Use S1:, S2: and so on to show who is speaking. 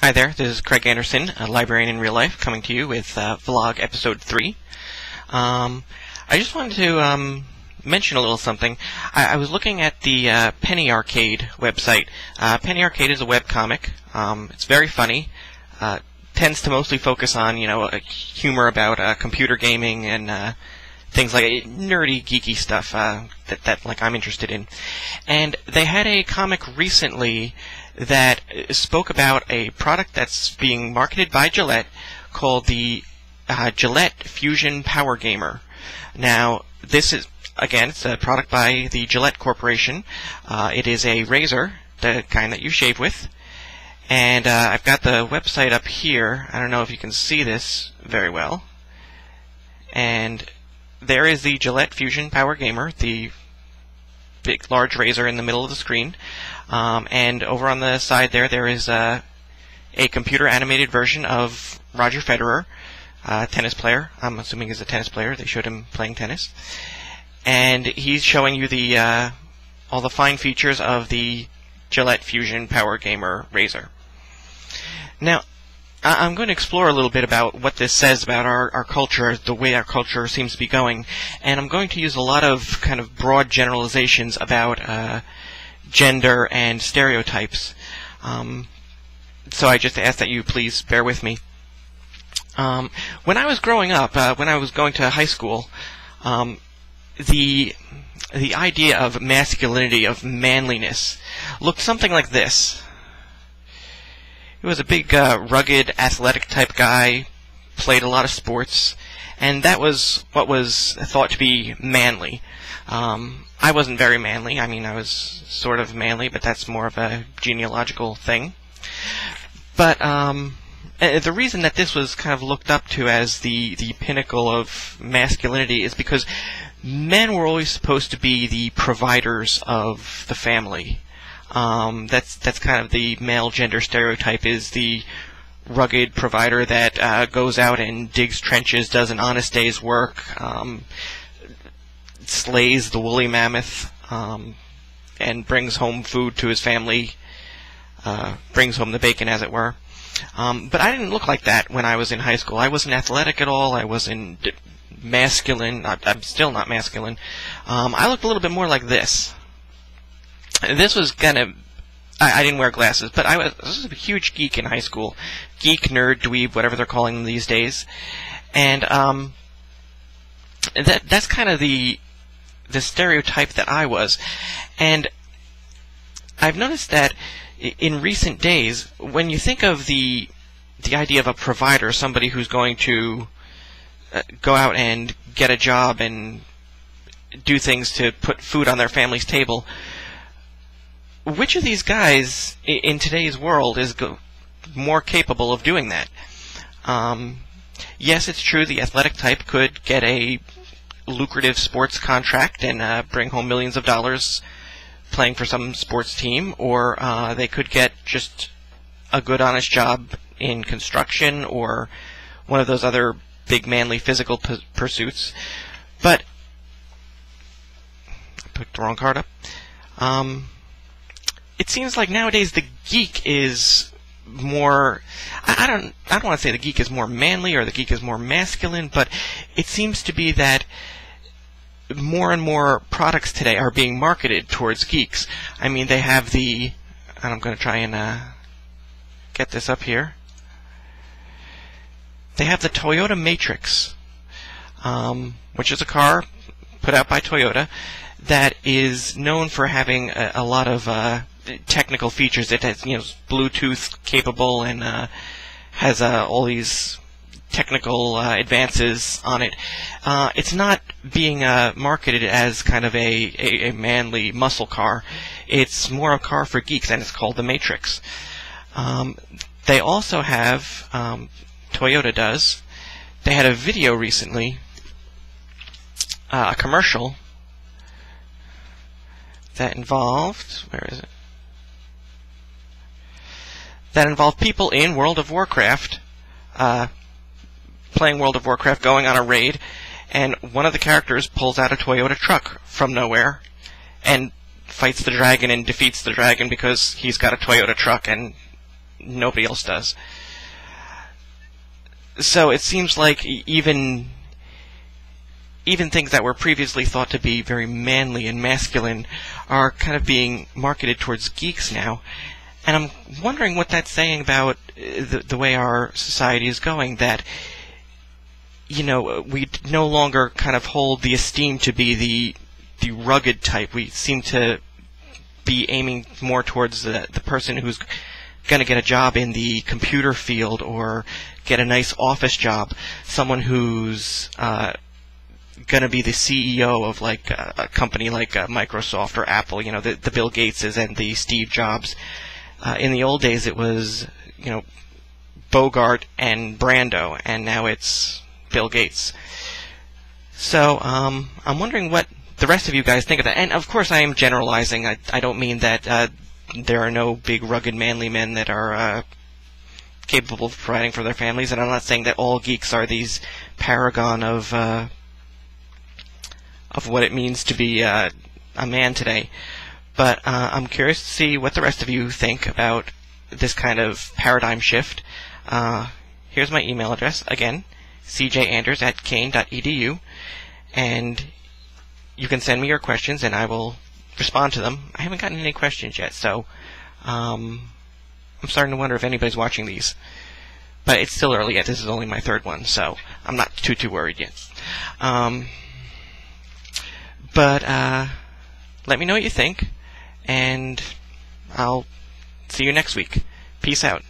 S1: Hi there, this is Craig Anderson, a librarian in real life, coming to you with Vlog Episode 3. I just wanted to mention a little something. I was looking at the Penny Arcade website. Penny Arcade is a webcomic. It's very funny. Tends to mostly focus on, humor about computer gaming and things like nerdy, geeky stuff that like I'm interested in. And they had a comic recently that spoke about a product that's being marketed by Gillette called the Gillette Fusion Power Gamer. Now, this is, again, it's a product by the Gillette Corporation. It is a razor, the kind that you shave with. And I've got the website up here. I don't know if you can see this very well. And there is the Gillette Fusion Power Gamer, the big, large razor in the middle of the screen. And over on the side there is a computer-animated version of Roger Federer, tennis player. I'm assuming he's a tennis player. They showed him playing tennis. And he's showing you the all the fine features of the Gillette Fusion Power Gamer razor. Now, I'm going to explore a little bit about what this says about our culture, the way our culture seems to be going, and I'm going to use a lot of kind of broad generalizations about gender and stereotypes. So I just ask that you please bear with me. When I was growing up, when I was going to high school, the idea of masculinity, of manliness, looked something like this. He was a big, rugged, athletic type guy, played a lot of sports, and that was what was thought to be manly. I wasn't very manly. I mean, I was sort of manly, but that's more of a genealogical thing. But the reason that this was kind of looked up to as the pinnacle of masculinity is because men were always supposed to be the providers of the family. That's kind of the male gender stereotype, is the rugged provider that goes out and digs trenches, does an honest day's work, slays the woolly mammoth, and brings home food to his family, brings home the bacon, as it were. But I didn't look like that when I was in high school. I wasn't athletic at all. I wasn't masculine. I'm still not masculine. I looked a little bit more like this. This was kind of... I didn't wear glasses, but this was a huge geek in high school. Geek, nerd, dweeb, whatever they're calling them these days. And that's kind of the stereotype that I was. And I've noticed that in recent days, when you think of the idea of a provider, somebody who's going to go out and get a job and do things to put food on their family's table, which of these guys in today's world is more capable of doing that? Yes, it's true the athletic type could get a lucrative sports contract and bring home millions of dollars playing for some sports team, or they could get just a good, honest job in construction or one of those other big, manly, physical pursuits. But I picked the wrong card up. It seems like nowadays the geek is more... I don't want to say the geek is more manly or the geek is more masculine, but it seems to be that more and more products today are being marketed towards geeks. I mean, they have and I'm going to try and get this up here. They have the Toyota Matrix, which is a car put out by Toyota that is known for having a lot of technical features. It has, Bluetooth capable and has all these technical advances on it. It's not being marketed as kind of a manly muscle car. It's more a car for geeks, and it's called the Matrix. They also have, Toyota does, they had a video recently, a commercial that involved, where is it? That involved people in World of Warcraft, playing World of Warcraft, going on a raid, and one of the characters pulls out a Toyota truck from nowhere and fights the dragon and defeats the dragon because he's got a Toyota truck and nobody else does. So it seems like even things that were previously thought to be very manly and masculine are kind of being marketed towards geeks now. And I'm wondering what that's saying about the way our society is going, that, you know, we no longer kind of hold the esteem to be the rugged type. We seem to be aiming more towards the person who's going to get a job in the computer field or get a nice office job, someone who's going to be the CEO of like a company like Microsoft or Apple, you know, the Bill Gateses and the Steve Jobs. In the old days, it was, you know, Bogart and Brando, and now it's Bill Gates. So I'm wondering what the rest of you guys think of that. And of course, I am generalizing. I don't mean that there are no big, rugged, manly men that are capable of providing for their families, and I'm not saying that all geeks are these paragon of what it means to be a man today. But I'm curious to see what the rest of you think about this kind of paradigm shift. Here's my email address, again, cjanders@kane.edu, and you can send me your questions and I will respond to them. I haven't gotten any questions yet, so I'm starting to wonder if anybody's watching these. But it's still early yet. This is only my third one, so I'm not too worried yet. But let me know what you think, and I'll see you next week. Peace out.